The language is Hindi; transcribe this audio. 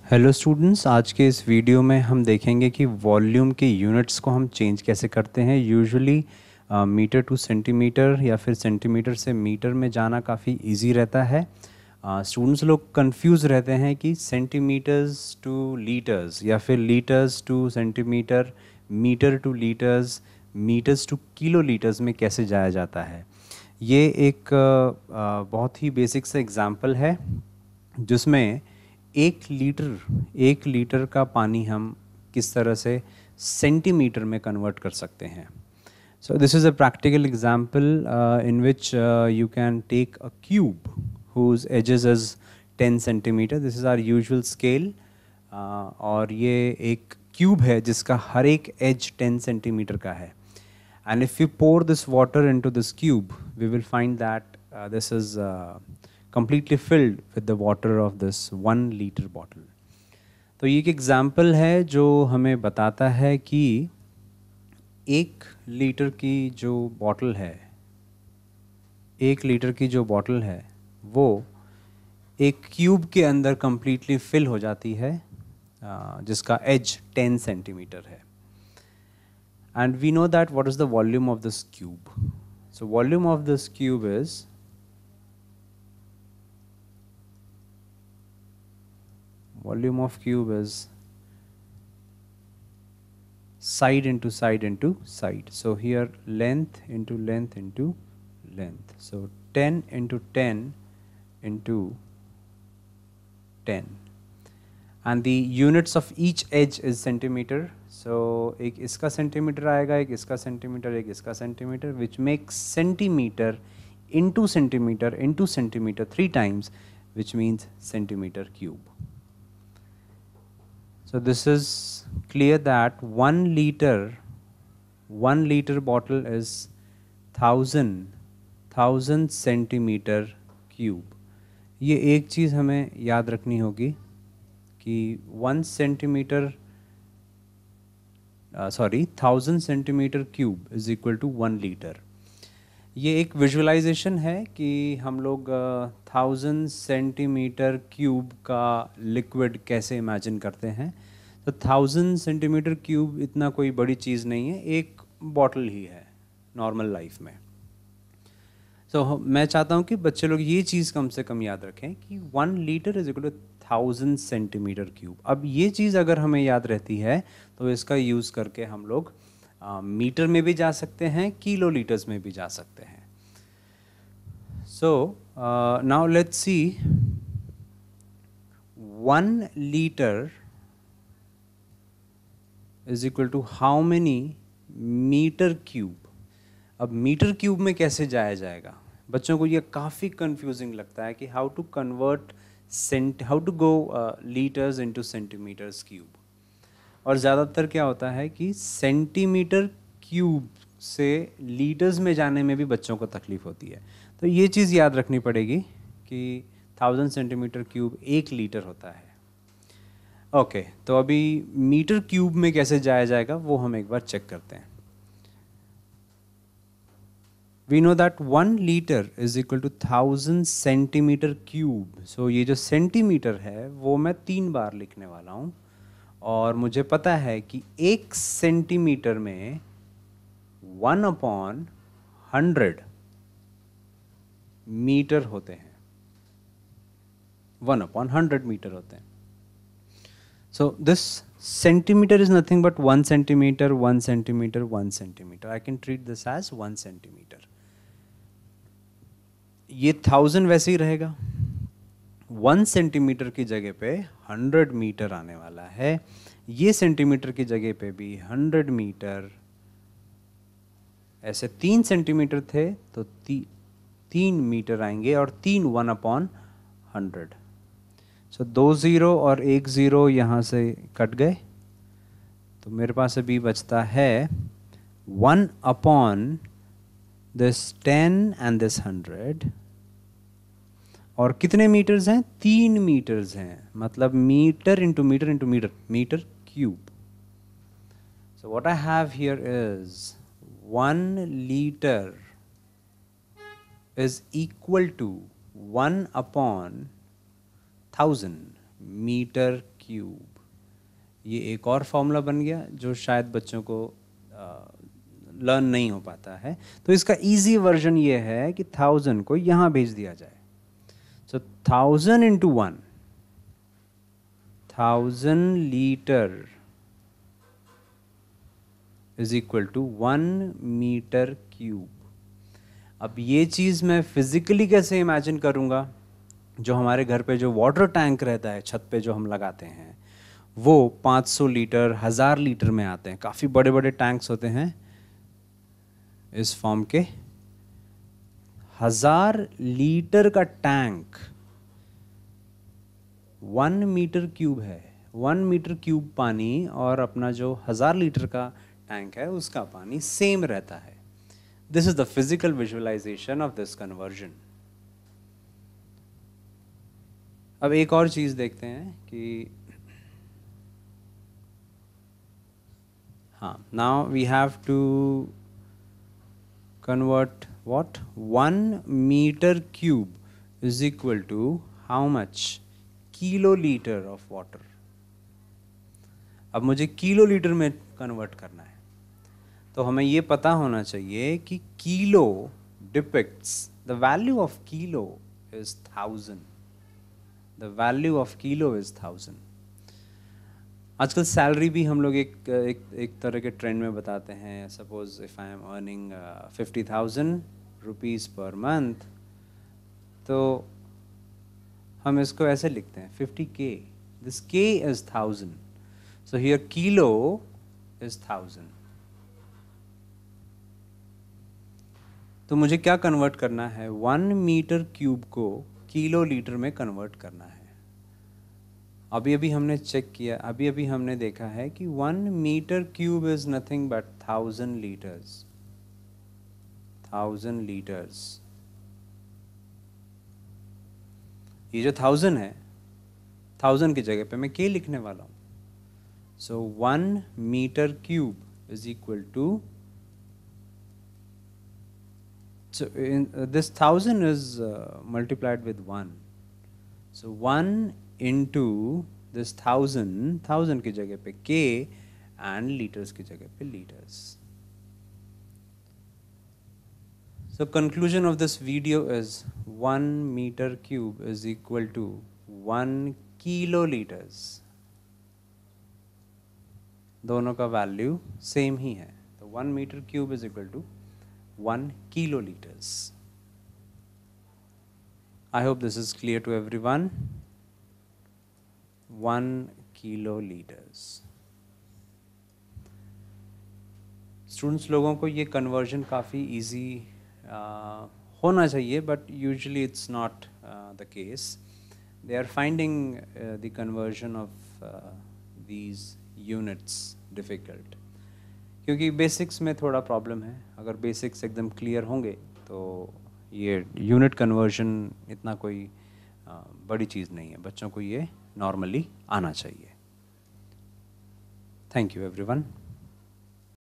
हेलो स्टूडेंट्स, आज के इस वीडियो में हम देखेंगे कि वॉल्यूम के यूनिट्स को हम चेंज कैसे करते हैं। यूजुअली मीटर टू सेंटीमीटर या फिर सेंटीमीटर से मीटर में जाना काफ़ी इजी रहता है। स्टूडेंट्स लोग कंफ्यूज रहते हैं कि सेंटीमीटर्स टू लीटर्स या फिर litres to centimetre, metre to litres, metres to kilo litres में कैसे जाया जाता है। ये एक बहुत ही बेसिक सा एग्जांपल है जिसमें एक लीटर का पानी हम किस तरह से सेंटीमीटर में कन्वर्ट कर सकते हैं। So this is a practical example in which you can take a cube whose edges is 10 centimeter. This is our usual scale. और ये एक क्यूब है जिसका हर एक एज 10 सेंटीमीटर का है. And if we pour this water into this cube, we will find that this is completely filled with the water of this 1 liter bottle. तो ये एक एग्जाम्पल है जो हमें बताता है कि 1 लीटर की जो बॉटल है, 1 लीटर की जो बॉटल है वो एक क्यूब के अंदर कम्प्लीटली फिल हो जाती है जिसका एज 10 सेंटीमीटर है. And we know that what is the volume of this cube. So volume of this cube is side into side into side. So here length into length into length. So 10 into 10 into 10. And the units of each edge is centimeter. So एक इसका सेंटीमीटर आएगा, एक इसका सेंटीमीटर, एक इसका centimetre, which makes centimeter into centimeter 3 times, which means centimeter cube. So this is clear that 1 liter bottle is 1000 centimeter cube. ये एक चीज़ हमें याद रखनी होगी कि 1000 centimetre cube is equal to 1 litre. ये एक विजुअलाइजेशन है कि हम लोग 1000 सेंटीमीटर क्यूब का लिक्विड कैसे इमेजिन करते हैं. तो 1000 सेंटीमीटर क्यूब इतना कोई बड़ी चीज़ नहीं है, एक बॉटल ही है नॉर्मल लाइफ में. तो मैं चाहता हूँ कि बच्चे लोग ये चीज़ कम से कम याद रखें कि 1 litre is equal to 1000 centimetre cube. अब ये चीज़ अगर हमें याद रहती है तो इसका यूज़ करके हम लोग मीटर में भी जा सकते हैं, किलो लीटर्स में भी जा सकते हैं. So now let's see 1 litre is equal to how many metre cube. अब मीटर क्यूब में कैसे जाया जाएगा. बच्चों को ये काफ़ी कंफ्यूजिंग लगता है कि how to go litres into centimetres cube. और ज़्यादातर क्या होता है कि सेंटीमीटर क्यूब से लीटर्स में जाने में भी बच्चों को तकलीफ़ होती है. तो ये चीज़ याद रखनी पड़ेगी कि 1000 सेंटीमीटर क्यूब 1 लीटर होता है. ओके, तो अभी मीटर क्यूब में कैसे जाया जाएगा वो हम एक बार चेक करते हैं. We know that 1 liter is equal to 1000 centimetre cube. So ये जो सेंटीमीटर है वो मैं 3 बार लिखने वाला हूँ. और मुझे पता है कि 1 सेंटीमीटर में 1/100 मीटर होते हैं. 1/100 मीटर होते हैं. So this centimeter is nothing but 1 centimeter, 1 centimeter, 1 centimeter. I can treat this as 1 centimeter. ये 1000 वैसे ही रहेगा. 1 सेंटीमीटर की जगह पे 100 मीटर आने वाला है. ये सेंटीमीटर की जगह पे भी 100 मीटर. ऐसे 3 सेंटीमीटर थे तो 3 मीटर आएंगे और 3 1/100. सो 2 0 और 1 0 यहाँ से कट गए. तो मेरे पास अभी बचता है 1/10 and this 100. और कितने मीटर्स हैं. 3 मीटर्स हैं. मतलब metre into metre into metre, metre cube. So what I have here is 1 litre is equal to 1/1000 metre cube. ये एक और फॉर्मूला बन गया जो शायद बच्चों को लर्न नहीं हो पाता है। तो इसका इजी वर्जन ये है कि 1000 को यहाँ भेज दिया जाए। So 1000 into 1, 1000 litre is equal to 1 metre cube. अब ये चीज़ मैं फिजिकली कैसे इमेजिन करूँगा? जो हमारे घर पे जो वाटर टैंक रहता है छत पे जो हम लगाते हैं, वो 500 लीटर 1000 लीटर में आते हैं। काफ़ी बड़े बड़े टैंक्स होते हैं इस फॉर्म के। 1000 लीटर का टैंक 1 मीटर क्यूब है। 1 मीटर क्यूब पानी और अपना जो 1000 लीटर का टैंक है उसका पानी सेम रहता है। This is the physical visualisation of this conversion. अब एक और चीज़ देखते हैं कि हाँ, now we have to convert what? 1 metre cube is equal to how much? Kilolitre of water. अब मुझे किलोलीटर में कन्वर्ट करना है, तो हमें ये पता होना चाहिए कि kilo depicts the value of kilo is 1000। The value of kilo is 1000। आजकल सैलरी भी हम लोग एक तरह के ट्रेंड में बताते हैं। Suppose if I am earning 50,000 rupees per month, तो हम इसको ऐसे लिखते हैं 50K। This K is 1000, so here kilo is 1000। तो मुझे क्या कन्वर्ट करना है? 1 मीटर क्यूब को किलो लीटर में कन्वर्ट करना है। अभी अभी हमने चेक किया, अभी अभी हमने देखा है कि 1 metre cube is nothing but 1000 litres. 1000 litres. ये जो 1000 है, 1000 की जगह पे मैं K लिखने वाला हूँ। So 1 metre cube is equal to, so this 1000 is multiplied with 1. So 1 into this 1000 की जगह पे K and liters की जगह पे liters. So conclusion of this video is 1 meter cube is equal to 1 kiloliters. दोनों का वैल्यू सेम ही है, तो 1 meter cube is equal to 1 kiloliters. I hope this is clear to everyone. 1 kiloliters. Students लोगों को ये कन्वर्जन काफ़ी इजी होना चाहिए, but usually it's not the case. They are finding the conversion of these units difficult, क्योंकि बेसिक्स में थोड़ा प्रॉब्लम है. अगर बेसिक्स एकदम क्लियर होंगे तो ये यूनिट कन्वर्जन इतना कोई बड़ी चीज़ नहीं है. बच्चों को ये नॉर्मली आना चाहिए. Thank you everyone.